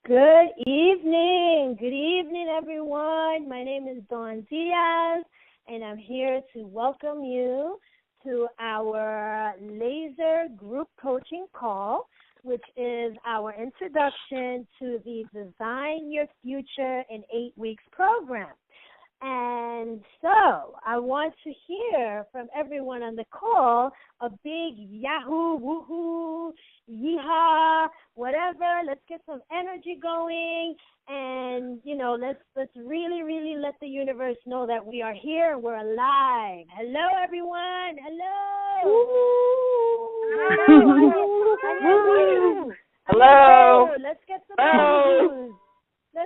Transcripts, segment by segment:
Good evening. Good evening, everyone. My name is Dawn Diaz, and I'm here to welcome you to our laser group coaching call, which is our introduction to the Design Your Future in 8 Weeks program. And so I want to hear from everyone on the call a big yahoo, woohoo, yeehaw, whatever. Let's get some energy going, and let's really let the universe know that we are here and we're alive. Hello, everyone. Hello. Hello. Let's get some news.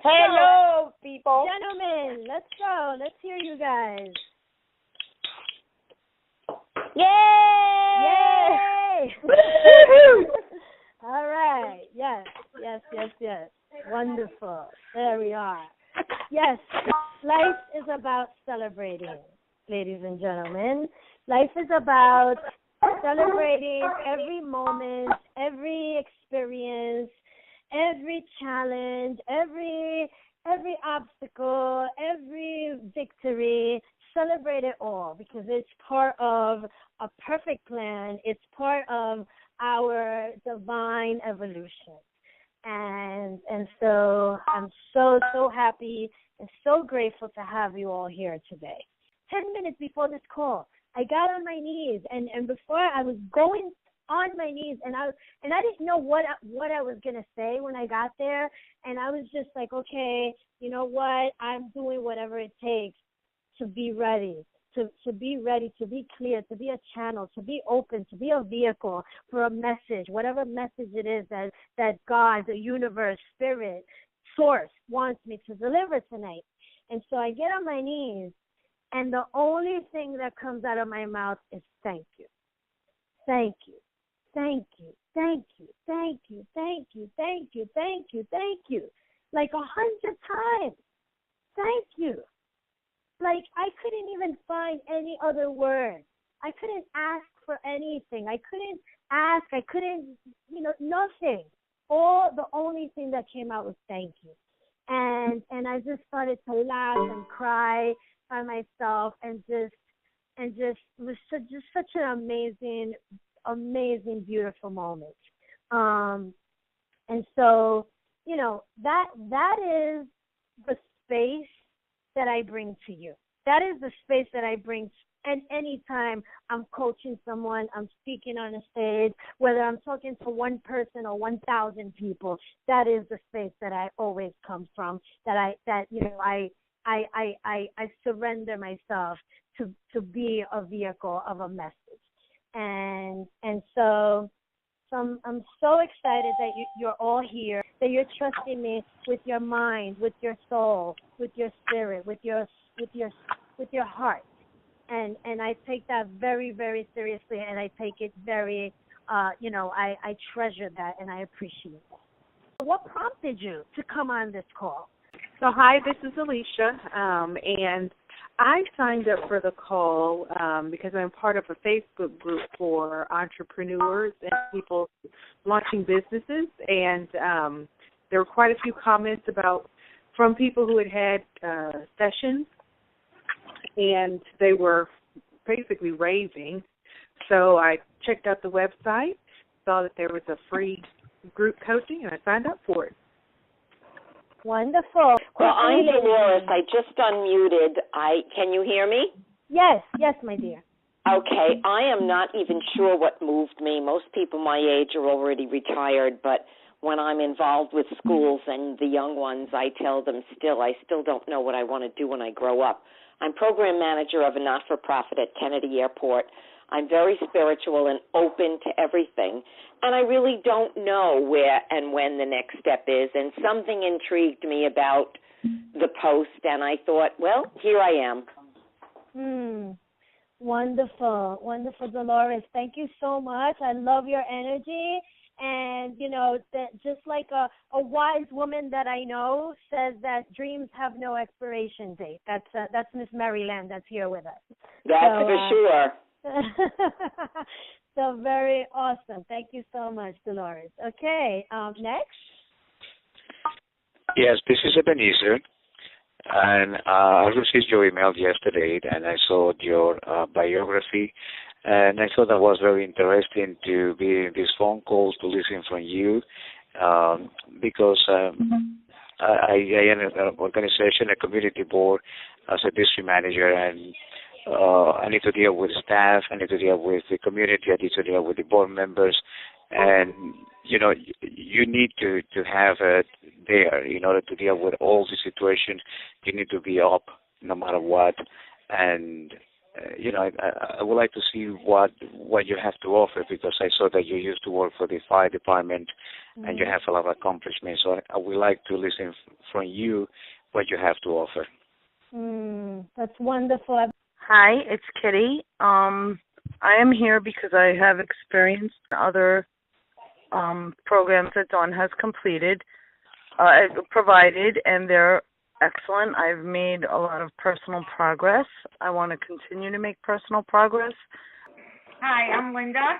Hello, people. Gentlemen, let's go. Let's hear you guys. Yay! All right. Yes. Wonderful. There we are. Yes, life is about celebrating, ladies and gentlemen. Life is about celebrating every moment, every experience, every challenge, every obstacle, every victory. Celebrate it all because it's part of a perfect plan. It's part of our divine evolution. And so I'm so happy and so grateful to have you all here today. 10 minutes before this call, I got on my knees, and before I was going on my knees, and I didn't know what I was gonna say when I got there, and I was just like, okay, you know what? I'm doing whatever it takes to be ready, to be ready, to be clear, to be a channel, to be open, to be a vehicle for a message, whatever message it is that God, the universe, spirit, source wants me to deliver tonight. And so I get on my knees, and the only thing that comes out of my mouth is thank you. Thank you. Thank you, thank you, thank you, thank you, thank you, thank you, thank you. Like 100 times. Thank you. Like I couldn't even find any other word. I couldn't ask for anything. I couldn't, nothing. The only thing that came out was thank you. And I just started to laugh and cry by myself and just it was just such an amazing, beautiful moment. And so, that is the space that I bring to you. That is the space that I bring. And anytime I'm coaching someone, I'm speaking on a stage, whether I'm talking to one person or 1,000 people, that is the space that I always come from. I surrender myself to be a vehicle of a message. And so I'm so excited that you're all here, that you're trusting me with your mind, with your soul, with your spirit, with your heart. And I take that very, very seriously, and I take it very, I treasure that, and I appreciate it. What prompted you to come on this call? So, hi, this is Alicia, and I signed up for the call because I'm part of a Facebook group for entrepreneurs and people launching businesses, and there were quite a few comments from people who had sessions, and they were basically raving. So I checked out the website, saw that there was a free group coaching, and I signed up for it. Wonderful. Well, I'm Dolores. I just unmuted. Can you hear me? Yes, my dear. Okay. I am not even sure what moved me. Most people my age are already retired, but when I'm involved with schools and the young ones, I tell them I still don't know what I want to do when I grow up. I'm program manager of a not-for-profit at Kennedy Airport. I'm very spiritual and open to everything, and I really don't know where and when the next step is, and something intrigued me about the post, and I thought, well, here I am. Wonderful, Dolores. Thank you so much. I love your energy, and, that just like a wise woman that I know says that dreams have no expiration date. That's Miss Maryland that's here with us. That's for sure. So very awesome. Thank you so much, Dolores. Okay, next. Yes, this is Ebenezer, and I received your email yesterday, and I saw your biography, and I thought that was very interesting to be in this phone call to listen from you, because I am an organization, a community board, as a district manager, and I need to deal with staff, I need to deal with the community, I need to deal with the board members, and you need to have it there in order to deal with all the situations. You need to be up no matter what, and I would like to see what you have to offer, because I saw that you used to work for the fire department, and you have a lot of accomplishments. So I would like to listen from you what you have to offer. That's wonderful. Hi, it's Kitty. I am here because I have experienced other programs that Dawn has provided, and they're excellent. I've made a lot of personal progress. I want to continue to make personal progress. Hi, I'm Linda.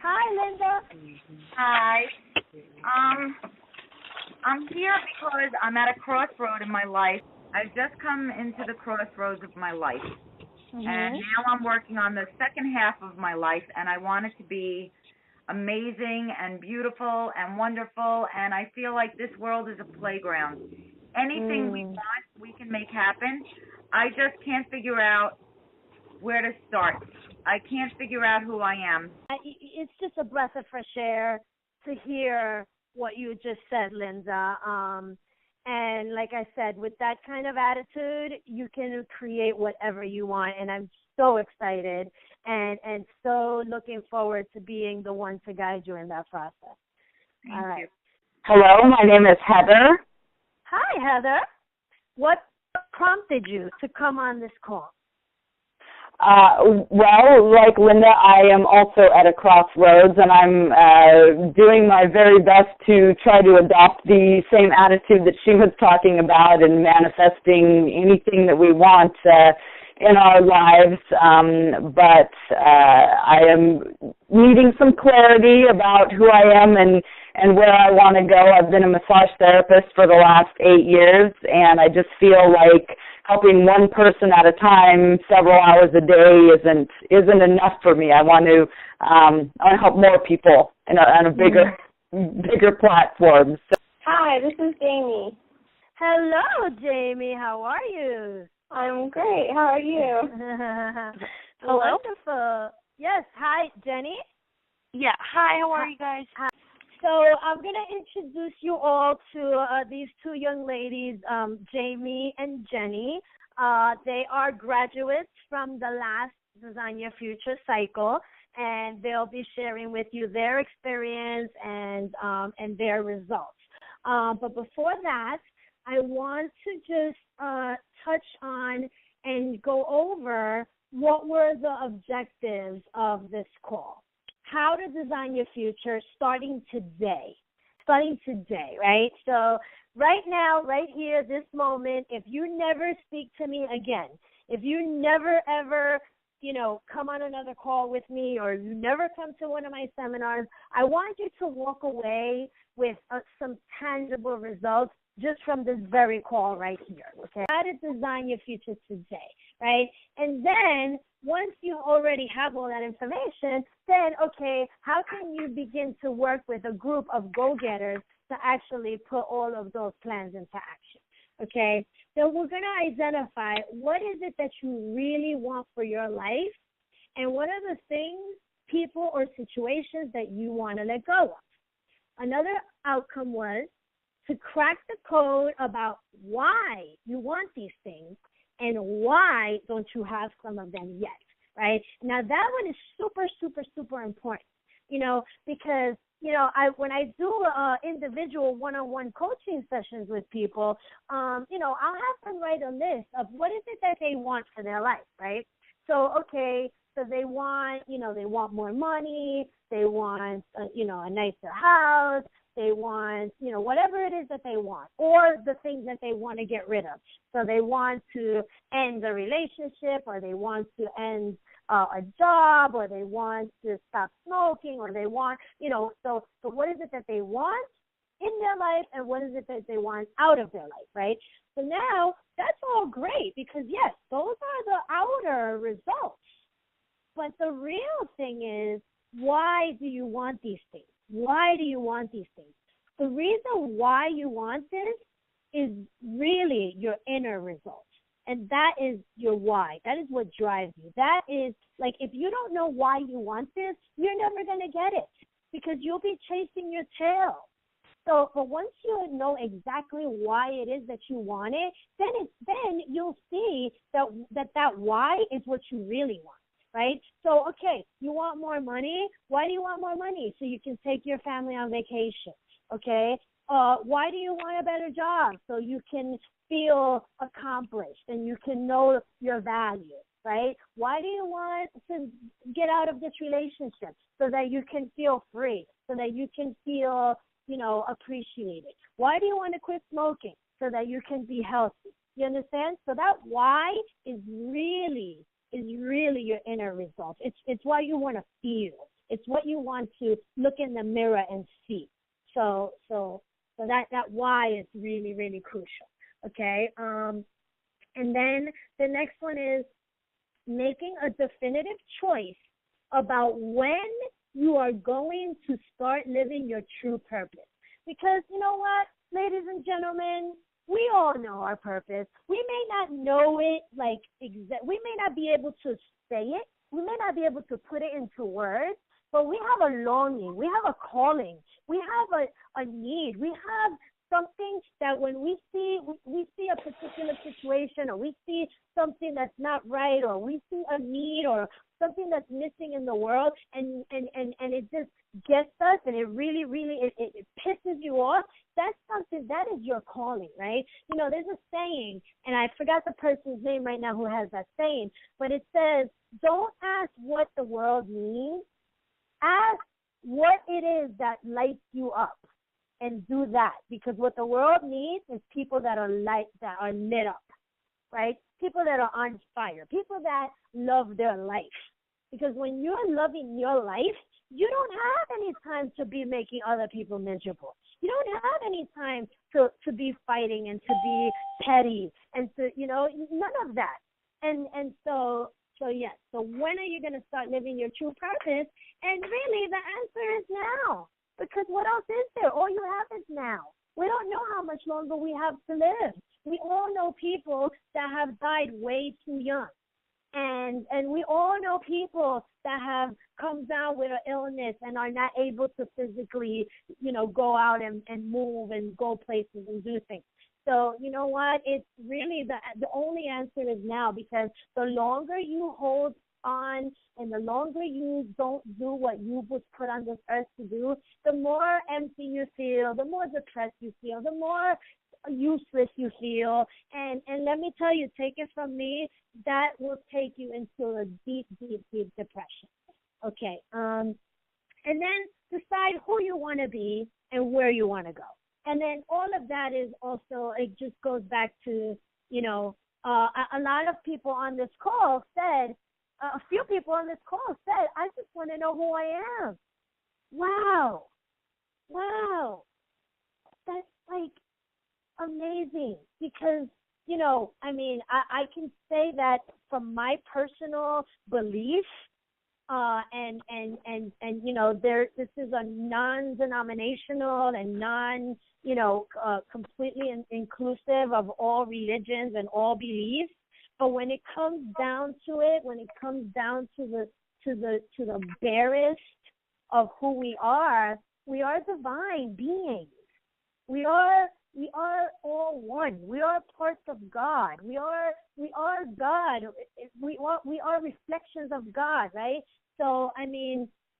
Hi, Linda. Hi. I'm here because I'm at a crossroad in my life. I've just come into the crossroads of my life. And now I'm working on the second half of my life, and I want it to be amazing and beautiful and wonderful, and I feel like this world is a playground. Anything we want, we can make happen. I just can't figure out where to start. I can't figure out who I am. It's just a breath of fresh air to hear what you just said, Linda. And like I said, with that kind of attitude, you can create whatever you want. And I'm so excited and so looking forward to being the one to guide you in that process. Thank you. Hello, my name is Heather. Hi, Heather. What prompted you to come on this call? Well, like Linda, I am also at a crossroads, and I'm doing my very best to try to adopt the same attitude that she was talking about and manifesting anything that we want in our lives. But I am needing some clarity about who I am and where I want to go. I've been a massage therapist for the last 8 years, and I just feel like helping one person at a time, several hours a day, isn't enough for me. I want to help more people on a bigger platform. So. Hi, this is Jamie. Hello, Jamie. How are you? I'm great. How are you? Hello. Wonderful. Yes. Hi, Jenny. Yeah. Hi. How are you guys? Hi. So I'm going to introduce you all to these two young ladies, Jamie and Jenny. They are graduates from the last Design Your Future cycle, and they'll be sharing with you their experience and their results. But before that, I want to just touch on and go over what were the objectives of this call. How to design your future starting today, right? So right now, right here, this moment, if you never speak to me again, if you never ever, come on another call with me, or you never come to one of my seminars, I want you to walk away with some tangible results just from this very call right here, okay? How to design your future today, right? And then once you already have all that information, then, okay, how can you begin to work with a group of go-getters to actually put all of those plans into action, okay? So we're going to identify what is it that you really want for your life, and what are the things, people, or situations that you want to let go of. Another outcome was to crack the code about why you want these things and why don't you have some of them yet, right? Now, that one is super, super, super important, because, when I do individual one-on-one coaching sessions with people, I'll have them write a list of what is it that they want for their life, right? So, okay, so they want, they want more money, they want, a nicer house, they want, whatever it is that they want, or the things that they want to get rid of. So they want to end a relationship, or they want to end a job, or they want to stop smoking, or they want, so what is it that they want? In in their life and what is it that they want out of their life, right? So now that's all great because, yes, those are the outer results. But the real thing is, why do you want these things? Why do you want these things? The reason why you want this is really your inner result. And that is your why. That is what drives you. That is, like, if you don't know why you want this, you're never going to get it because you'll be chasing your tail. So, but once you know exactly why it is that you want it, then you'll see that why is what you really want, right? So, okay, you want more money. Why do you want more money? So you can take your family on vacation, okay? Why do you want a better job? So you can feel accomplished and you can know your value, right? Why do you want to get out of this relationship? So that you can feel free, so that you can feel, appreciated. Why do you want to quit smoking? So that you can be healthy. You understand? So that why is really your inner result. It's what you want to feel. It's what you want to look in the mirror and see. So that why is really, really crucial. Okay. And then the next one is making a definitive choice about when you are going to start living your true purpose. Because you know what, ladies and gentlemen, we all know our purpose. We may not know it we may not be able to say it. We may not be able to put it into words, but we have a longing. We have a calling. We have a need. We have something that when we see a particular situation, or we see something that's not right, or we see a need or something that's missing in the world, and it just gets us, and it really, really, it pisses you off. That's something, that is your calling, right? There's a saying, and I forgot the person's name right now who has that saying, but it says, don't ask what the world needs, ask what it is that lights you up. And do that, because what the world needs is people that are lit up, right? People that are on fire, people that love their life. Because when you're loving your life, you don't have any time to be making other people miserable. You don't have any time to be fighting and to be petty and to, none of that. And so yes. So when are you going to start living your true purpose? And really, the answer is now. Because what else is there? All you have is now. We don't know how much longer we have to live. We all know people that have died way too young. And we all know people that have come down with an illness and are not able to physically, go out and move and go places and do things. So, you know what? It's really the only answer is now, because the longer you hold on and the longer you don't do what you was put on this earth to do, the more empty you feel, the more depressed you feel, the more useless you feel. And let me tell you, take it from me, that will take you into a deep, deep, deep depression. Okay. And then decide who you want to be and where you want to go. And then all of that is also, it just goes back to, a lot of people on this call said, a few people on this call said, I just want to know who I am. Wow. That's amazing, because, I can say that from my personal belief, this is a non-denominational and completely inclusive of all religions and all beliefs. But when it comes down to it, when it comes down to the barest of who we are divine beings. We are all one. We are parts of God. We are God. We are reflections of God, right? So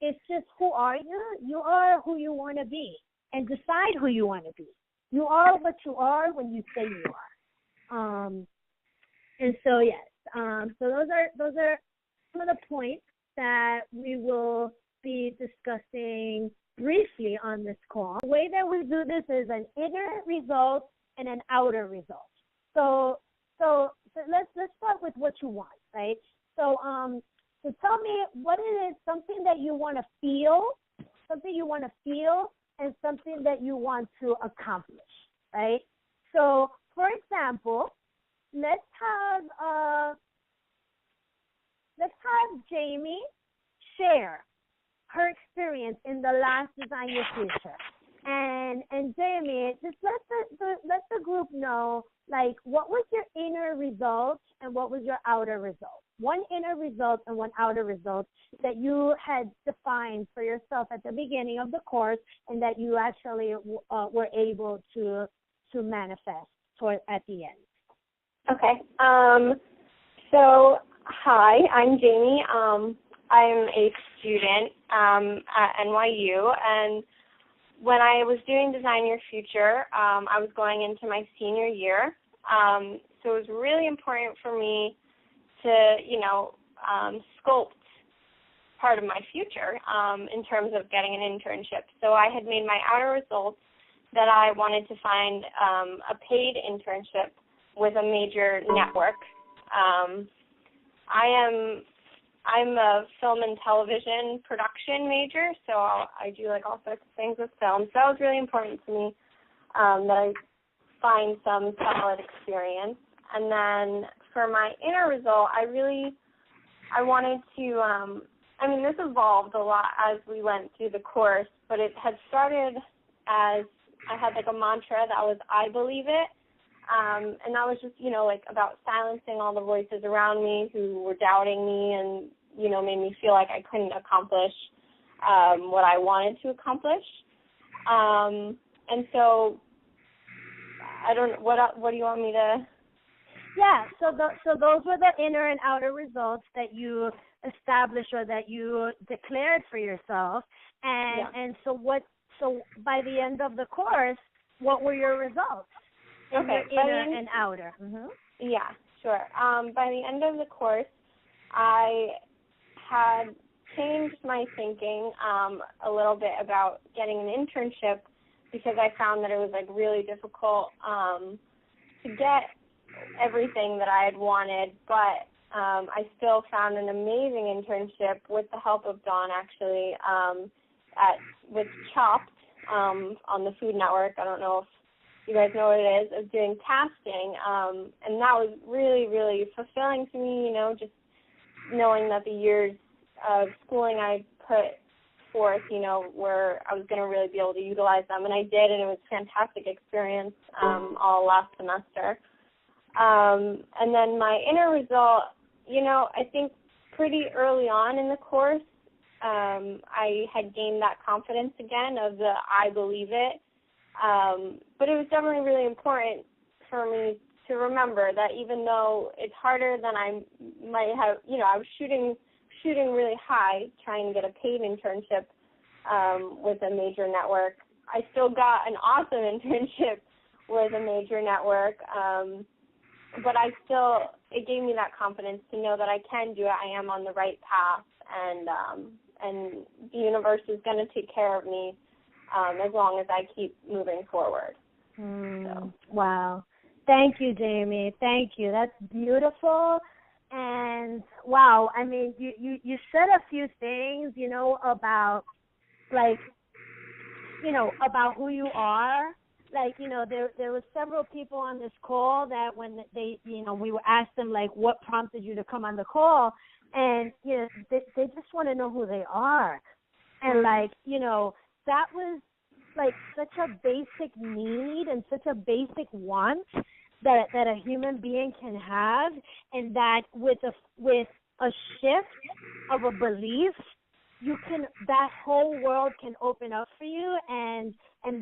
it's just, who are you? You are who you want to be, and decide who you want to be. You are what you are when you say you are. And so yes, so those are some of the points that we will be discussing briefly on this call. The way that we do this is an inner result and an outer result. So let's start with what you want, right? So tell me what it is, something that you want to feel, and something that you want to accomplish, right? So, for example, let's have Jamie share her experience in the last Design Your Future. And Jamie, just let the group know, like, what was your inner result and what was your outer result? One inner result and one outer result that you had defined for yourself at the beginning of the course, and that you actually were able to manifest at the end. Okay. So, hi, I'm Jamie. I'm a student at NYU, and when I was doing Design Your Future, I was going into my senior year. So it was really important for me to, sculpt part of my future in terms of getting an internship. So I had made my outer results that I wanted to find a paid internship with a major network. I'm a film and television production major, so I do like all sorts of things with film. So that was really important to me that I find some solid experience. And then for my inner result, I wanted to, this evolved a lot as we went through the course, but it had started as I had like a mantra that was, I believe it. And that was just, about silencing all the voices around me who were doubting me and, made me feel like I couldn't accomplish what I wanted to accomplish. And so I don't know, what do you want me to? Yeah, so those were the inner and outer results that you established or that you declared for yourself. And so by the end of the course, what were your results? Okay. Inner and outer. Mm-hmm. Yeah, sure. By the end of the course, I had changed my thinking a little bit about getting an internship because I found that it was like really difficult to get everything that I had wanted, but I still found an amazing internship with the help of Dawn, actually, with Chopped on the Food Network. I don't know if you guys know what it is, of doing casting, and that was really, really fulfilling to me, just knowing that the years of schooling I put forth, where I was going to really be able to utilize them, and I did, and it was a fantastic experience all last semester. And then my inner result, I think pretty early on in the course, I had gained that confidence again of the I believe it. But it was definitely really important for me to remember that even though it's harder than I might have, I was shooting really high trying to get a paid internship with a major network. I still got an awesome internship with a major network, but it gave me that confidence to know that I can do it. I am on the right path, and the universe is going to take care of me as long as I keep moving forward. So. Wow. Thank you, Jamie. Thank you. That's beautiful. And, wow, you said a few things, about, about who you are. There were several people on this call that when they, we were asked them, what prompted you to come on the call? And, they just want to know who they are. And, that was, such a basic need and such a basic want that a human being can have, and that with a shift of a belief, that whole world can open up for you, and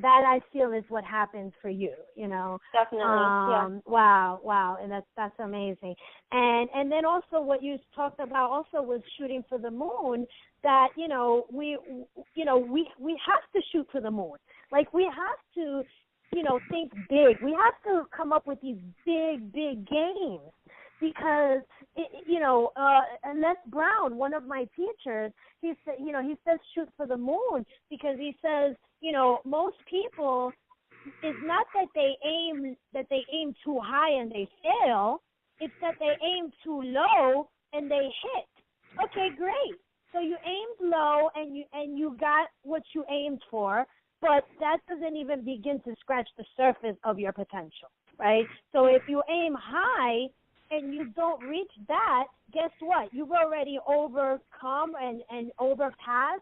that I feel is what happens for you, Definitely, yeah. Wow, and that's amazing. And then also what you talked about also was shooting for the moon. That we have to shoot for the moon. We have to think big. We have to come up with these big games. Because and Les Brown, one of my teachers, he says shoot for the moon, because he says, most people, it's not that they aim too high and they fail, it's that they aim too low and they hit. Okay, great. So you aimed low and you got what you aimed for. but that doesn't even begin to scratch the surface of your potential, right? So if you aim high and you don't reach that, guess what? You've already overcome and overpassed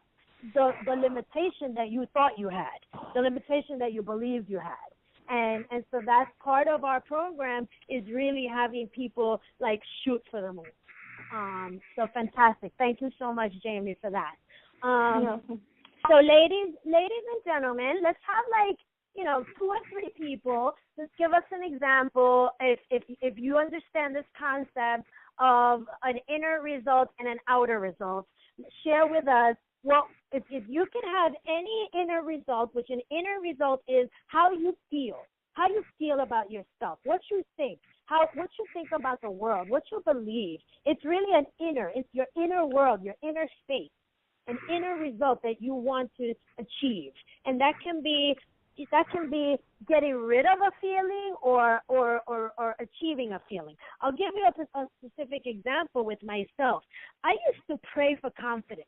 the limitation that you thought you had, the limitation that you believed you had. And so that's part of our program, is really having people like shoot for the moon. So fantastic. Thank you so much, Jamie, for that. So ladies and gentlemen, let's have like, 2 or 3 people. Just give us an example if you understand this concept of an inner result and an outer result. Share with us, well, if you can have any inner result, which an inner result is how you feel about yourself, what you think, what you think about the world, what you believe. It's really it's your inner world, your inner space, an inner result that you want to achieve. And that can be getting rid of a feeling or achieving a feeling. I'll give you a specific example with myself. I used to pray for confidence.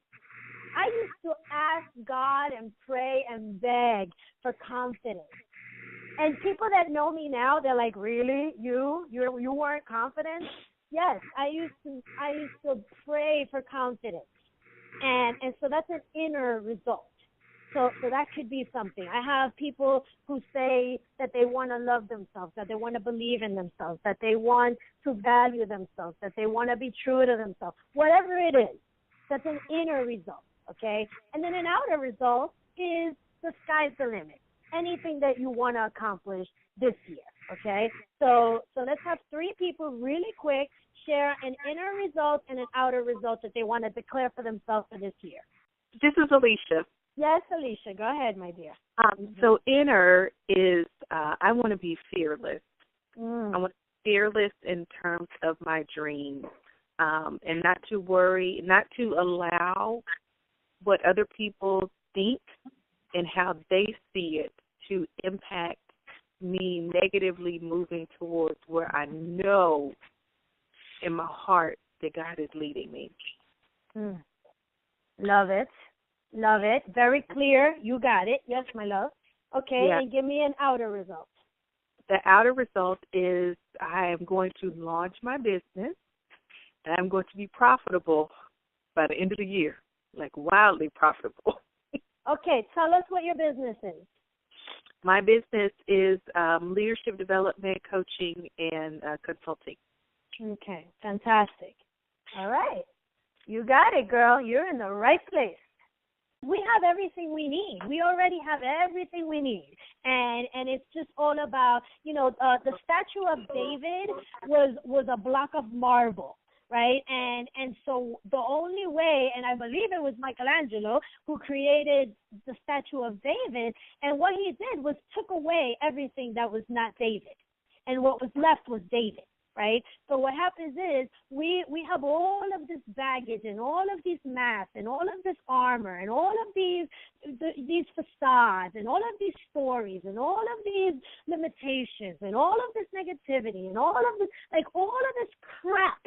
I used to ask God and pray and beg for confidence. And people that know me now, they're like, really? You weren't confident? Yes, I used to pray for confidence. And so that's an inner result. So that could be something. I have people who say that they want to love themselves, that they want to believe in themselves, that they want to value themselves, that they want to be true to themselves. Whatever it is, that's an inner result, okay? And then an outer result is the sky's the limit. Anything that you want to accomplish this year, okay? So let's have 3 people really quick share an inner result and an outer result that they want to declare for themselves for this year. This is Alicia. Yes, Alicia, go ahead, my dear. So inner is I want to be fearless. I want to be fearless in terms of my dreams, and not to worry, not to allow what other people think and how they see it to impact me negatively moving towards where I know in my heart that God is leading me. Love it. Love it. Very clear. You got it. Yes, my love. Okay, and give me an outer result. The outer result is I am going to launch my business, and I'm going to be profitable by the end of the year, like wildly profitable. Okay, tell us what your business is. My business is leadership development, coaching, and consulting. Okay, fantastic. All right. You got it, girl. You're in the right place. We have everything we need. We already have everything we need. And it's just all about, the statue of David was a block of marble, right? And so the only way, and I believe it was Michelangelo who created the statue of David, and what he did was took away everything that was not David. And what was left was David. Right? So what happens is we have all of this baggage and all of these masks and all of this armor and all of these facades and all of these stories and all of these limitations and all of this negativity and all of this crap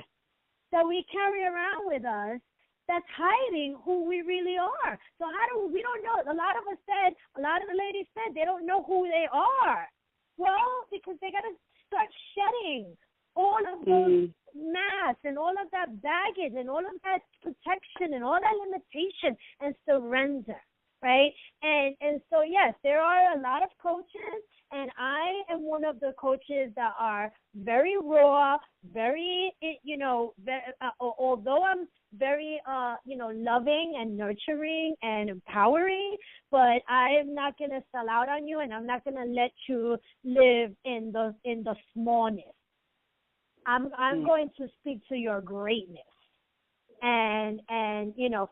that we carry around with us that's hiding who we really are. So we don't know. A lot of the ladies said they don't know who they are. Well, because they got to start shedding all of those masks and all of that baggage and all of that protection and all that limitation and surrender, right? And so, yes, there are a lot of coaches, and I am one of the coaches that are very raw, very, although I'm very, loving and nurturing and empowering, but I'm not going to sell out on you, and I'm not going to let you live in the smallness. I'm going to speak to your greatness. And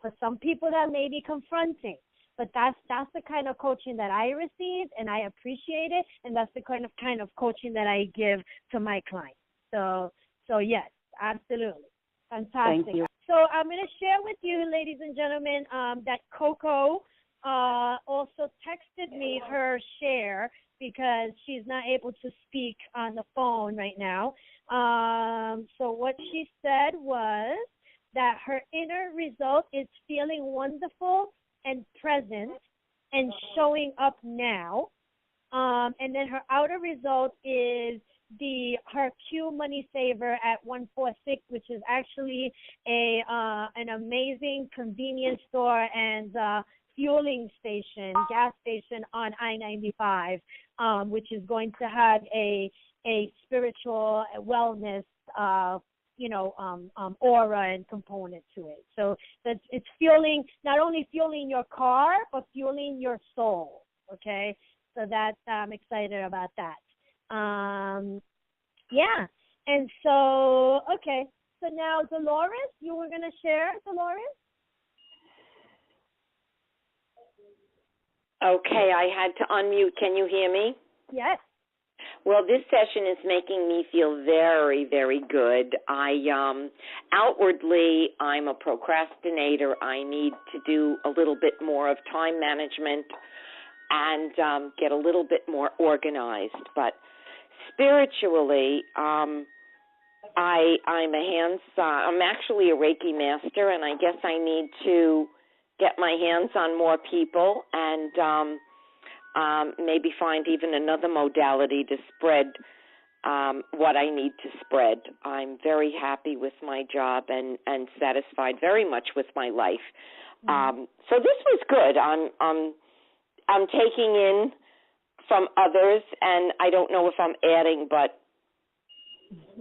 for some people that may be confronting, but that's the kind of coaching that I receive, and I appreciate it, and that's the kind of coaching that I give to my clients. So yes, absolutely. Fantastic. Thank you. So I'm going to share with you, ladies and gentlemen, that Coco also texted me her share because she's not able to speak on the phone right now. So what she said was that her inner result is feeling wonderful and present and showing up now. And then her outer result is her Q Money Saver at 146, which is actually an amazing convenience store and fueling station, gas station on I-95, which is going to have a spiritual wellness aura and component to it. So it's fueling, not only fueling your car, but fueling your soul. Okay, so I'm excited about that. Yeah, and so okay. So now, Dolores, you were gonna share, Dolores? Okay, I had to unmute. Can you hear me? Yes. Well, this session is making me feel very, very good. Outwardly, I'm a procrastinator. I need to do a little bit more of time management and get a little bit more organized. But spiritually, I'm actually a Reiki master, and I guess I need to get my hands on more people and maybe find even another modality to spread what I need to spread. I'm very happy with my job and satisfied very much with my life. So this was good. I'm taking in from others, and I don't know if I'm adding, but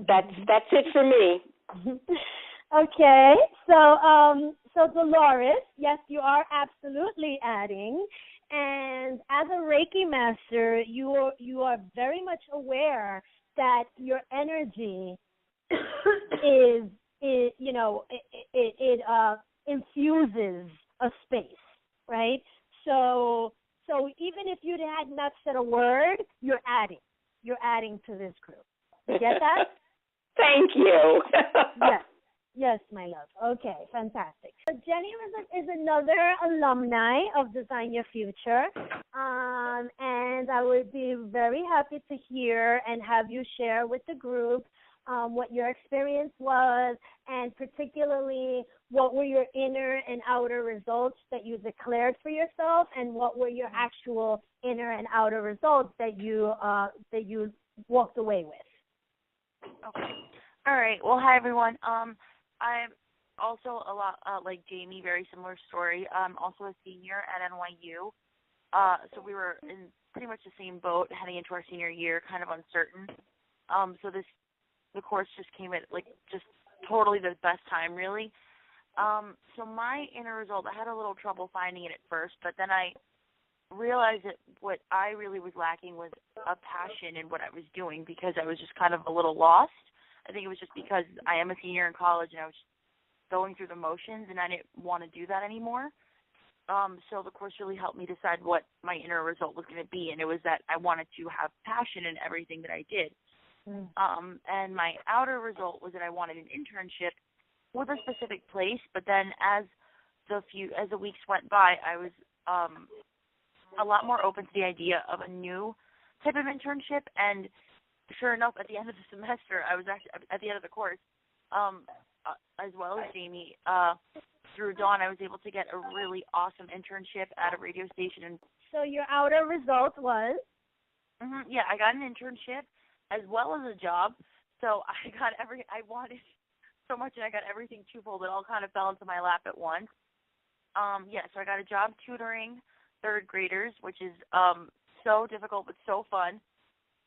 that's it for me. Okay, so Dolores, yes, you are absolutely adding, and as a Reiki master, you are very much aware that your energy it infuses a space, right? So even if you had not said a word, you're adding to this group. You get that? Thank you. Yes, my love. Okay, fantastic. So Jenny is another alumni of Design Your Future, and I would be very happy to hear and have you share with the group what your experience was, and particularly what were your inner and outer results that you declared for yourself, and what were your actual inner and outer results that you walked away with. Okay. All right. Well, hi, everyone. I'm also a lot like Jamie, very similar story. I'm also a senior at NYU. So we were in pretty much the same boat heading into our senior year, kind of uncertain. So the course just came at just totally the best time, really. So my inner result, I had a little trouble finding it at first, but then I realized that what I really was lacking was a passion in what I was doing, because I was just kind of a little lost. I think it was just because I am a senior in college and I was going through the motions and I didn't want to do that anymore. So the course really helped me decide what my inner result was going to be, and it was that I wanted to have passion in everything that I did. And my outer result was that I wanted an internship with a specific place, but then as the weeks went by, I was a lot more open to the idea of a new type of internship. And sure enough, at the end of the semester, I was actually at the end of the course, as well as Jamie, through Dawn, I was able to get a really awesome internship at a radio station. So your outer result was? Yeah, I got an internship as well as a job. So I wanted so much, and I got everything twofold. It all kind of fell into my lap at once. So I got a job tutoring third graders, which is so difficult but so fun.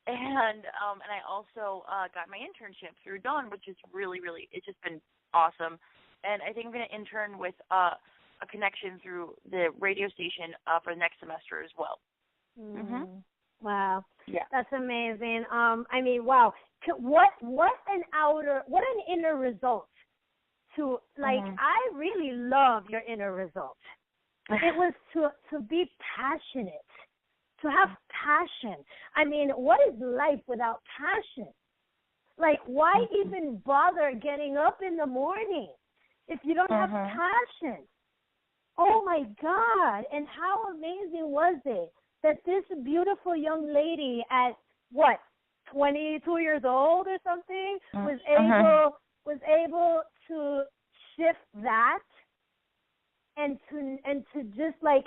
And I also got my internship through Dawn, which is really, really, it's just been awesome. And I think I'm going to intern with a connection through the radio station for the next semester as well. Wow. Yeah. That's amazing. I mean, wow. What an inner result to, I really love your inner result. It was to be passionate. To have passion. I mean, what is life without passion? Why even bother getting up in the morning if you don't have passion? Oh, my God. And how amazing was it that this beautiful young lady at, 22 years old or something, was able to shift that to just like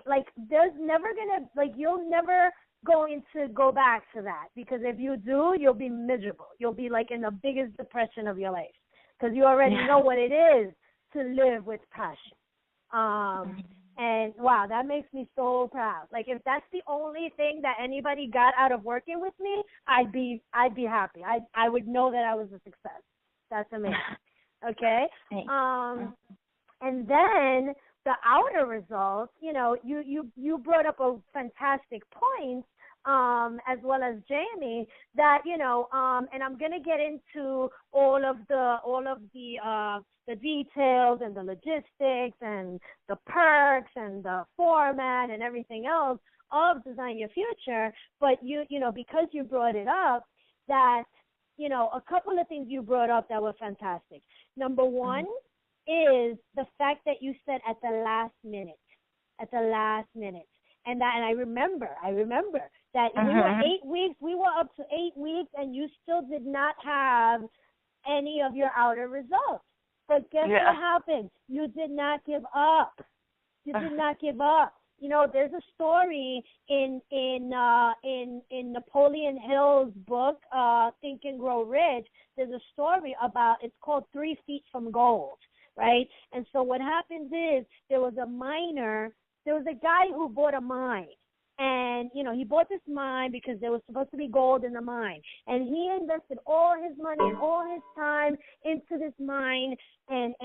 there's never gonna, like, you'll never going to go back to that, because if you do, you'll be miserable. You'll be like in the biggest depression of your life, because you already know what it is to live with passion. And wow, that makes me so proud. Like, if that's the only thing that anybody got out of working with me, I'd be happy. I would know that I was a success. That's amazing. Okay. And then the outer results, you know, you brought up a fantastic point, as well as Jamie, that, you know, and I'm gonna get into all of the details and the logistics and the perks and the format and everything else of Design Your Future. But you know, because you brought it up, that, you know, a couple of things you brought up that were fantastic. Number one is the fact that you said at the last minute. And I remember that we were 8 weeks, we were up to 8 weeks, and you still did not have any of your outer results. But guess what happened? You did not give up. You did not give up. You know, there's a story in Napoleon Hill's book, Think and Grow Rich. There's a story about, it's called 3 Feet from Gold, right? And so what happens is, there was a guy who bought a mine. And, you know, he bought this mine because there was supposed to be gold in the mine. And he invested all his money and all his time into this mine, and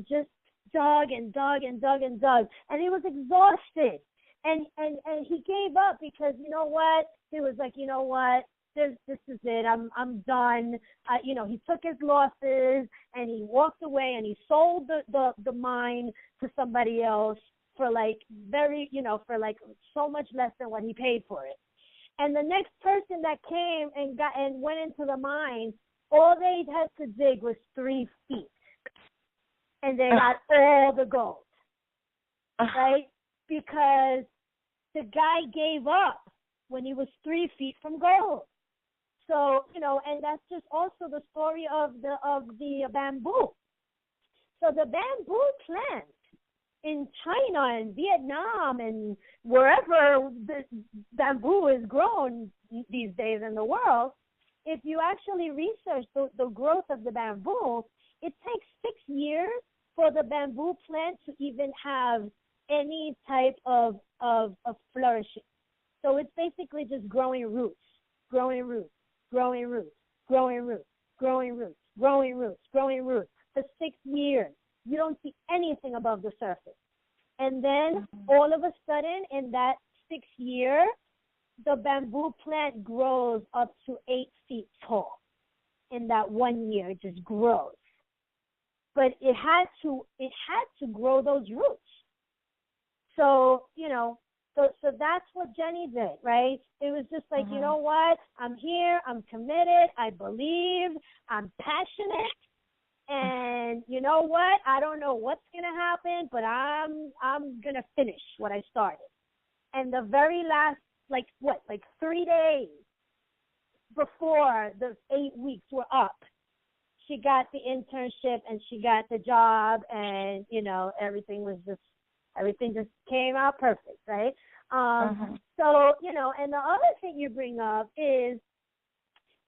just dug and dug and dug and dug. And he was exhausted. And he gave up, because, you know what? He was like, you know what? This is it. I'm done. You know, he took his losses and he walked away, and he sold the mine to somebody else for for so much less than what he paid for it. And the next person that came and went into the mine, all they had to dig was 3 feet, and they got all the gold, right? Because the guy gave up when he was 3 feet from gold. So, you know, and that's just also the story of the bamboo. So the bamboo plant in China and Vietnam and wherever the bamboo is grown these days in the world, if you actually research the growth of the bamboo, it takes 6 years for the bamboo plant to even have any type of flourishing. So it's basically just growing roots for 6 years. You don't see anything above the surface. And then all of a sudden, in that 6 year, the bamboo plant grows up to 8 feet tall. In that 1 year, it just grows. But it had to grow those roots. So, you know, so that's what Jenny did, right? It was just like, you know what? I'm here. I'm committed. I believe. I'm passionate. And you know what? I don't know what's going to happen, but I'm going to finish what I started. And the very last, 3 days before the 8 weeks were up, she got the internship and she got the job, and, you know, everything just came out perfect, right? So, you know, and the other thing you bring up is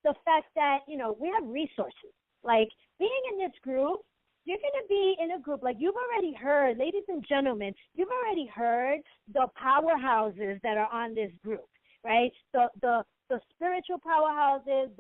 the fact that, you know, we have resources. Like, being in this group, you're going to be in a group, like you've already heard, ladies and gentlemen, you've already heard the powerhouses that are on this group, right? The spiritual powerhouses,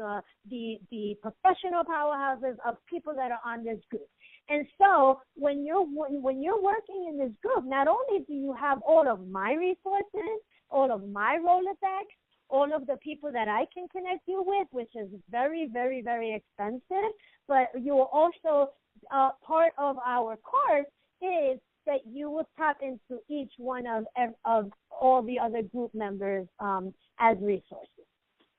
the professional powerhouses of people that are on this group. And so when you're working in this group, not only do you have all of my resources, all of my Rolodex, all of the people that I can connect you with, which is very, very, very expensive, but you will also, part of our course is that you will tap into each one of all the other group members as resources.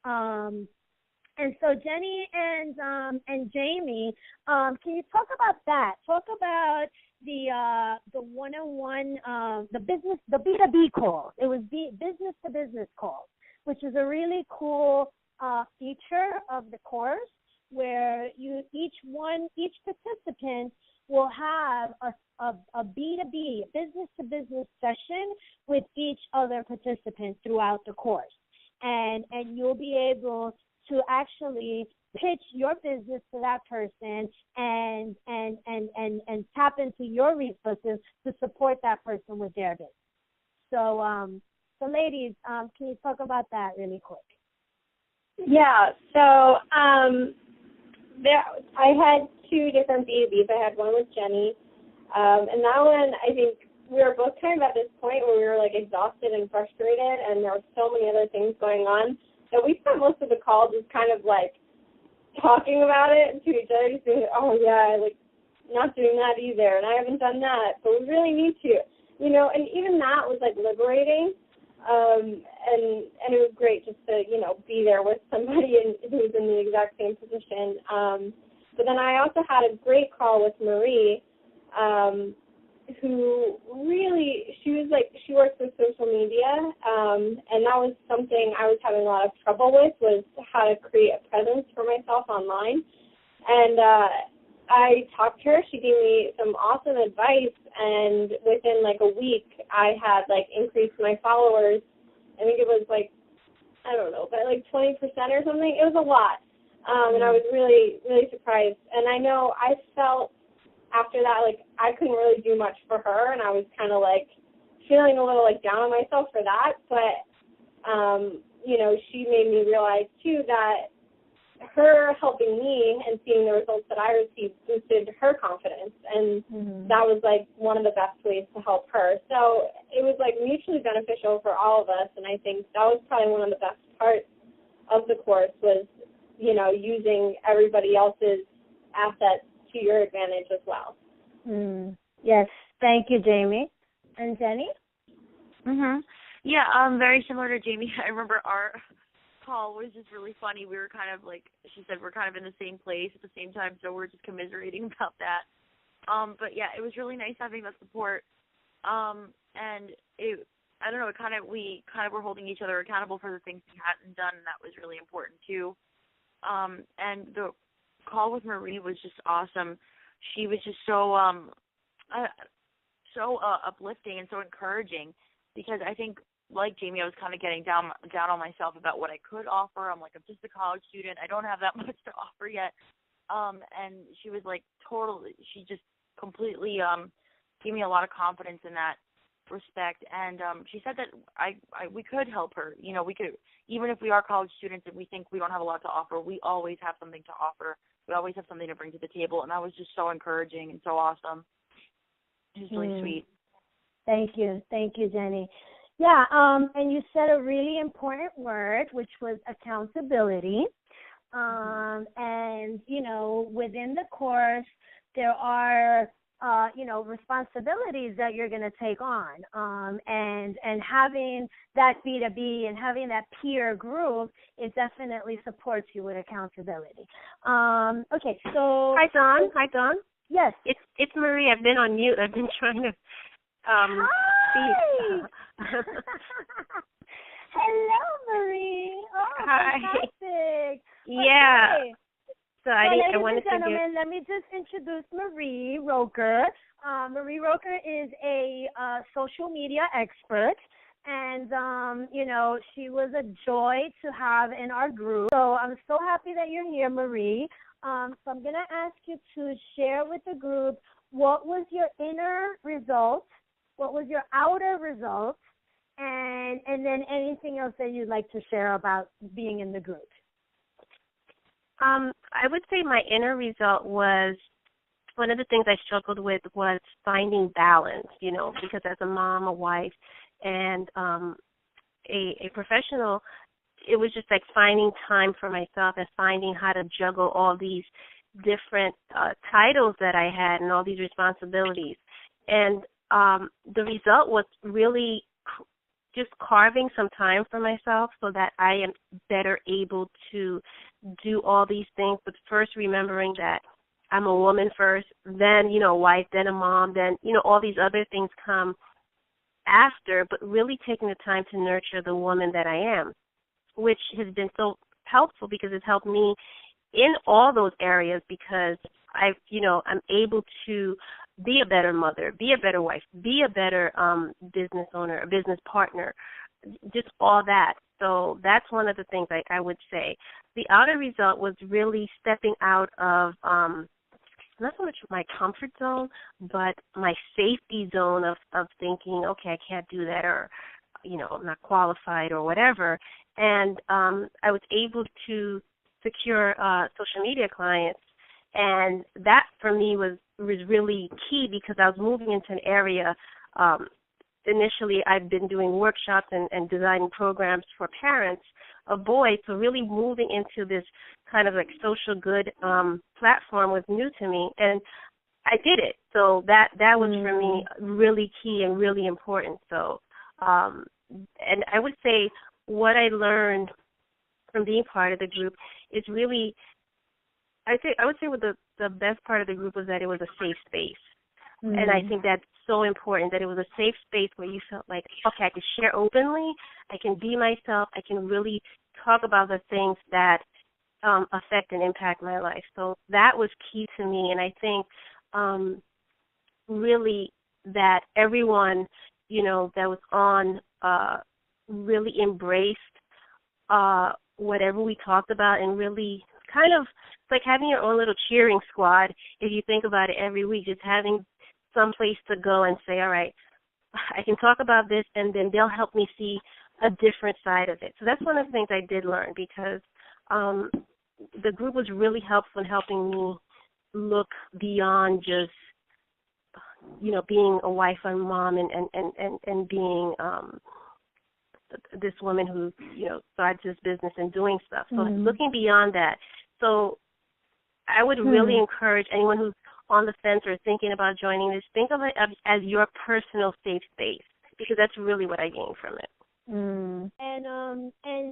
And so Jenny and Jamie, can you talk about that? Talk about the one-on-one, the B2B calls. It was business to business calls, which is a really cool feature of the course, where each participant will have a B2B, business-to-business session with each other participant throughout the course. And you'll be able to actually pitch your business to that person and tap into your resources to support that person with their business. So ladies, can you talk about that really quick? Yeah. So I had two different B2Bs. I had one with Jenny, and that one, I think we were both kind of at this point where we were like exhausted and frustrated, and there were so many other things going on that we spent most of the call just kind of like talking about it to each other, just saying, oh yeah, like not doing that either, and I haven't done that, but we really need to, you know. And even that was like liberating, and it was great just to, you know, be there with somebody who's in the exact same position. But then I also had a great call with Marie, who really, she works with social media, and that was something I was having a lot of trouble with, was how to create a presence for myself online. And I talked to her, she gave me some awesome advice, and within like a week, I had like increased my followers. I think it was like, I don't know, by like 20% or something. It was a lot. And I was really, really surprised. And I know I felt after that, like, I couldn't really do much for her, and I was kind of, like, feeling a little, like, down on myself for that. But, you know, she made me realize, too, that her helping me and seeing the results that I received boosted her confidence, and that was, like, one of the best ways to help her. So it was, like, mutually beneficial for all of us, and I think that was probably one of the best parts of the course was, you know, using everybody else's assets to your advantage as well. Yes, thank you, Jamie. And Jenny? Yeah, very similar to Jamie. I remember our call was just really funny. We were kind of like, she said, we're kind of in the same place at the same time, so we're just commiserating about that. But yeah, it was really nice having that support. And it, I don't know, we kind of were holding each other accountable for the things we hadn't done, and that was really important too. And the call with Marie was just awesome. She was just so uplifting and so encouraging, because I think, like Jamie, I was kind of getting down on myself about what I could offer. I'm like, I'm just a college student. I don't have that much to offer yet. And she was like she just completely gave me a lot of confidence in that respect. And she said that we could help her. You know, we could, even if we are college students and we think we don't have a lot to offer, we always have something to offer. We always have something to bring to the table. And that was just so encouraging and so awesome. It was really sweet. Thank you, Jenny. Yeah, and you said a really important word, which was accountability. And, you know, within the course, there are, you know, responsibilities that you're going to take on. And having that B2B and having that peer group, it definitely supports you with accountability. Okay, so. Hi, Dawn. Yes. It's Marie. I've been on mute. I've been trying to speak. Hello, Marie. Oh, hi. Fantastic. Yeah. Okay. So ladies wanted and gentlemen, to let me just introduce Marie Roker. Marie Roker is a social media expert, and, you know, she was a joy to have in our group. So I'm so happy that you're here, Marie. So I'm going to ask you to share with the group what was your inner result, what was your outer result, and then anything else that you'd like to share about being in the group. I would say my inner result was, one of the things I struggled with was finding balance, you know, because as a mom, a wife, and a professional, it was just like finding time for myself and finding how to juggle all these different titles that I had and all these responsibilities. And the result was really just carving some time for myself so that I am better able to do all these things, but first remembering that I'm a woman first, then, you know, a wife, then a mom, then, you know, all these other things come after, but really taking the time to nurture the woman that I am, which has been so helpful because it's helped me in all those areas, because I'm able to be a better mother, be a better wife, be a better business owner, a business partner, just all that. So that's one of the things I would say. The outer result was really stepping out of not so much my comfort zone, but my safety zone of thinking, okay, I can't do that, or, I'm not qualified or whatever. And I was able to secure social media clients. And that for me was really key because I was moving into an area. Initially, I've been doing workshops and designing programs for parents of boys. So really moving into this kind of like social good platform was new to me, and I did it. So that was for me really key and really important. So, and I would say what I learned from being part of the group is really, I would say what the best part of the group was that it was a safe space. And I think that's so important, that it was a safe space where you felt like, okay, I can share openly, I can be myself, I can really talk about the things that affect and impact my life. So that was key to me, and I think really that everyone, that was on really embraced whatever we talked about, and really kind of, it's like having your own little cheering squad, if you think about it, every week, just having some place to go and say, all right, I can talk about this, and then they'll help me see a different side of it. So that's one of the things I did learn, because the group was really helpful in helping me look beyond just, being a wife and mom and being this woman who, started this business and doing stuff. So looking beyond that. So I would really encourage anyone who's on the fence or thinking about joining this, think of it as your personal safe space, because that's really what I gained from it.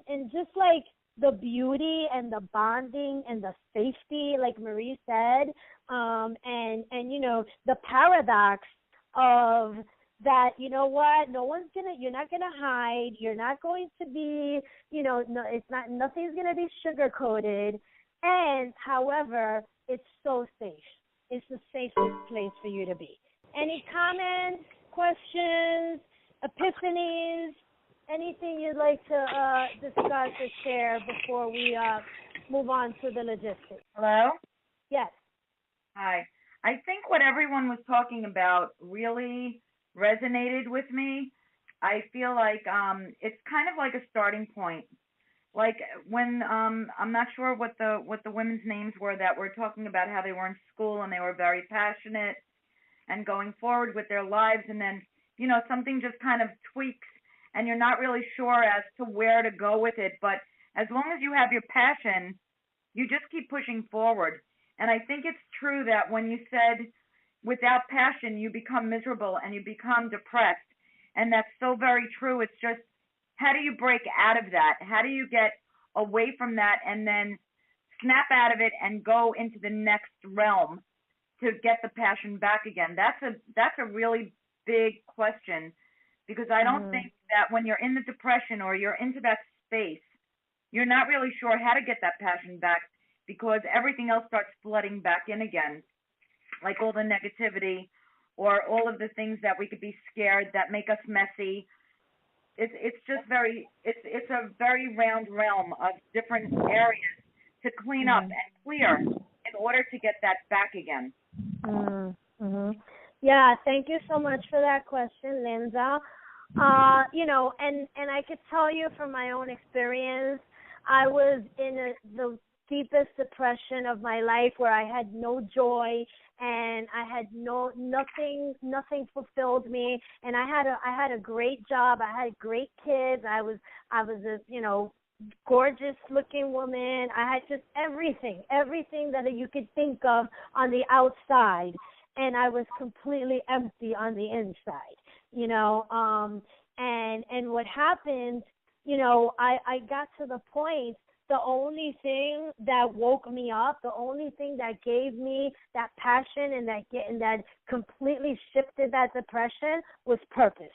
And just like the beauty and the bonding and the safety, like Marie said, and the paradox of that, you're not gonna hide, you're not going to be, nothing's gonna be sugar-coated, and however, it's so safe. It's the safest place for you to be. Any comments, questions, epiphanies, anything you'd like to discuss or share before we move on to the logistics? Hello? Yes. Hi. I think what everyone was talking about really resonated with me. I feel like it's kind of like a starting point. Like when I'm not sure what the women's names were that were talking about how they were in school and they were very passionate and going forward with their lives, and then something just kind of tweaks and you're not really sure as to where to go with it. But as long as you have your passion, you just keep pushing forward. And I think it's true that when you said without passion you become miserable and you become depressed, and that's so very true. It's just, how do you break out of that? How do you get away from that and then snap out of it and go into the next realm to get the passion back again? That's a really big question, because I don't think that when you're in the depression or you're into that space, you're not really sure how to get that passion back, because everything else starts flooding back in again, like all the negativity or all of the things that we could be scared that make us messy. It's just it's a very round realm of different areas to clean up and clear in order to get that back again. Yeah, thank you so much for that question, Linda. And I could tell you from my own experience, I was in the deepest depression of my life, where I had no joy and I had nothing fulfilled me, and I had a great job, I had great kids, I was a gorgeous looking woman, I had just everything that you could think of on the outside, and I was completely empty on the inside, and what happened, I got to the point, the only thing that woke me up, the only thing that gave me that passion and that completely shifted that depression was purpose,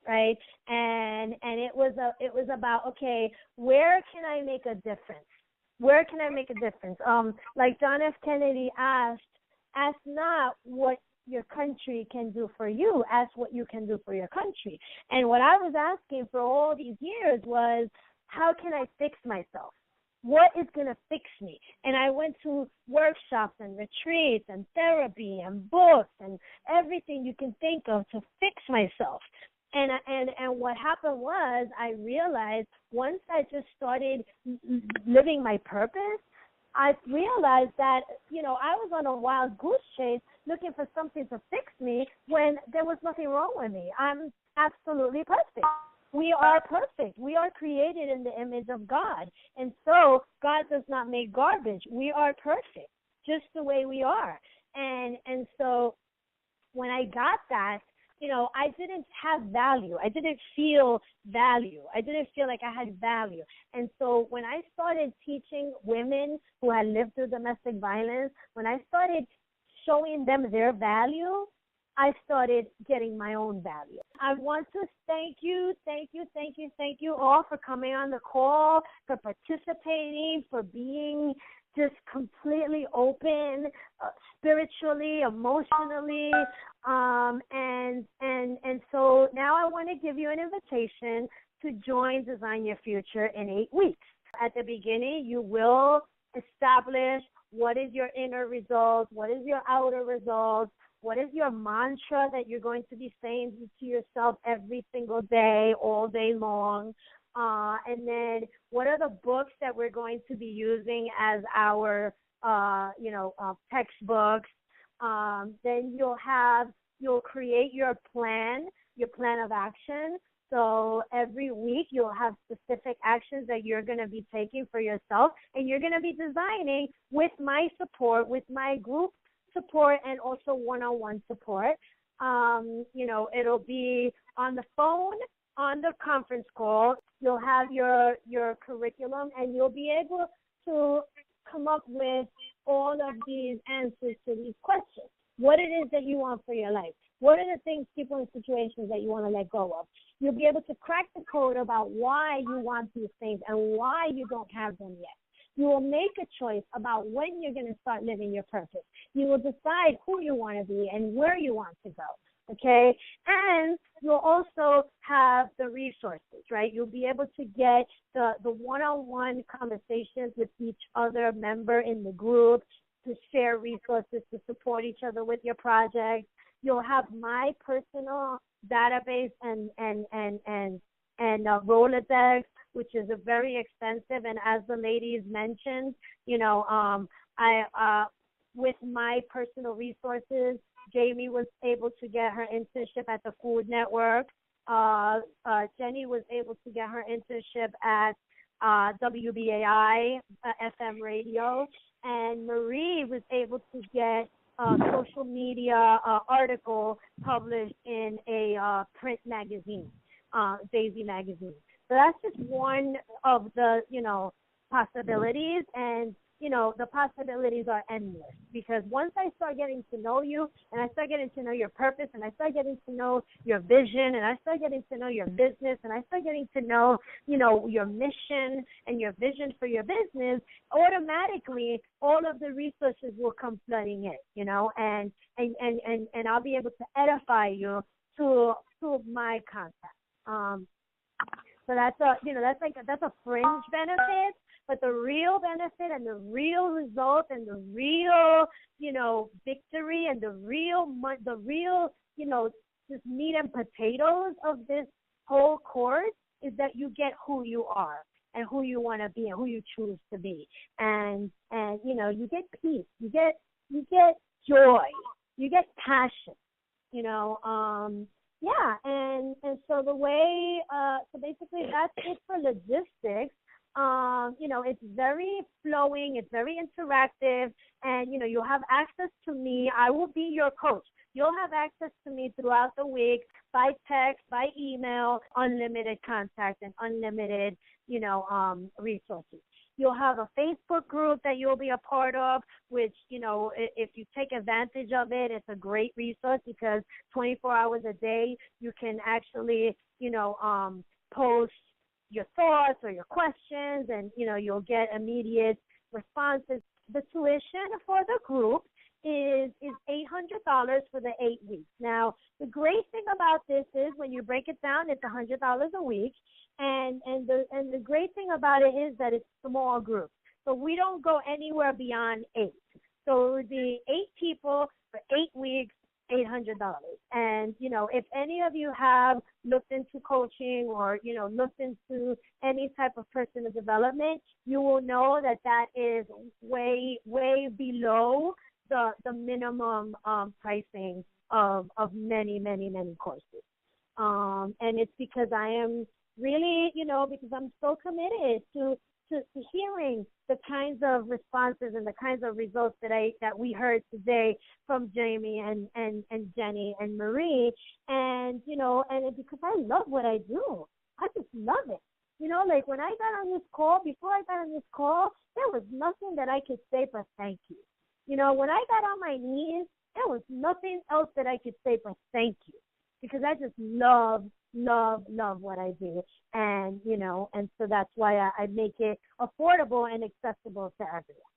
right? And it was about, okay, where can I make a difference? Where can I make a difference? Like John F. Kennedy asked not what your country can do for you, ask what you can do for your country. And what I was asking for all these years was, how can I fix myself? What is going to fix me? And I went to workshops and retreats and therapy and books and everything you can think of to fix myself. And what happened was, I realized once I just started living my purpose, I realized that, I was on a wild goose chase looking for something to fix me when there was nothing wrong with me. I'm absolutely perfect. We are perfect. We are created in the image of God. And so God does not make garbage. We are perfect, just the way we are. And so when I got that, I didn't have value. I didn't feel value. I didn't feel like I had value. And so when I started teaching women who had lived through domestic violence, when I started showing them their value, I started getting my own value. I want to thank you all for coming on the call, for participating, for being just completely open, spiritually, emotionally, and so now I want to give you an invitation to join Design Your Future in 8 weeks. At the beginning, you will establish what is your inner results, what is your outer results, what is your mantra that you're going to be saying to yourself every single day, all day long. And then what are the books that we're going to be using as our, textbooks. Then you'll create your plan of action. So every week you'll have specific actions that you're going to be taking for yourself, and you're going to be designing with my support, with my group support, and also one-on-one support. It'll be on the phone, on the conference call. You'll have your curriculum, and you'll be able to come up with all of these answers to these questions. What it is that you want for your life. What are the things, people, and situations that you want to let go of? You'll be able to crack the code about why you want these things and why you don't have them yet. You will make a choice about when you're going to start living your purpose. You will decide who you want to be and where you want to go, okay? And you'll also have the resources, right? You'll be able to get the one-on-one conversations with each other member in the group, to share resources, to support each other with your projects. You'll have my personal database and Rolodex, which is a very expensive. And as the ladies mentioned, with my personal resources, Jamie was able to get her internship at the Food Network. Jenny was able to get her internship at WBAI FM radio, and Marie was able to get a social media article published in a print magazine, Daisy magazine. So that's just one of the, possibilities, and the possibilities are endless, because once I start getting to know you, and I start getting to know your purpose, and I start getting to know your vision, and I start getting to know your business, and I start getting to know, your mission and your vision for your business, automatically all of the resources will come flooding in, and I'll be able to edify you through my contact. So that's a fringe benefit. But the real benefit and the real result and the real, victory and the real, just meat and potatoes of this whole course is that you get who you are and who you want to be and who you choose to be. And you get peace, you get joy, you get passion, and so the way, so basically that's it for logistics. It's very flowing, it's very interactive, and, you'll have access to me. I will be your coach. You'll have access to me throughout the week by text, by email, unlimited contact, and unlimited, resources. You'll have a Facebook group that you'll be a part of, which, if you take advantage of it, it's a great resource, because 24 hours a day you can actually, post your thoughts or your questions, and you'll get immediate responses. The tuition for the group is $800 for the 8 weeks. Now, the great thing about this is when you break it down, it's $100 a week, and the great thing about it is that it's small groups. So we don't go anywhere beyond 8. So it would be 8 people for 8 weeks, $800. And, if any of you have looked into coaching or, looked into any type of personal development, you will know that that is way, way below the minimum pricing of many, many, many courses. And it's because I am really, because I'm so committed to hearing the kinds of responses and the kinds of results that we heard today from Jamie and Jenny and Marie, and because I love what I do. I just love it. Like when I got on this call, before I got on this call, there was nothing that I could say but thank you. When I got on my knees, there was nothing else that I could say but thank you, because I just love what I do. And, and so that's why I make it affordable and accessible to everyone.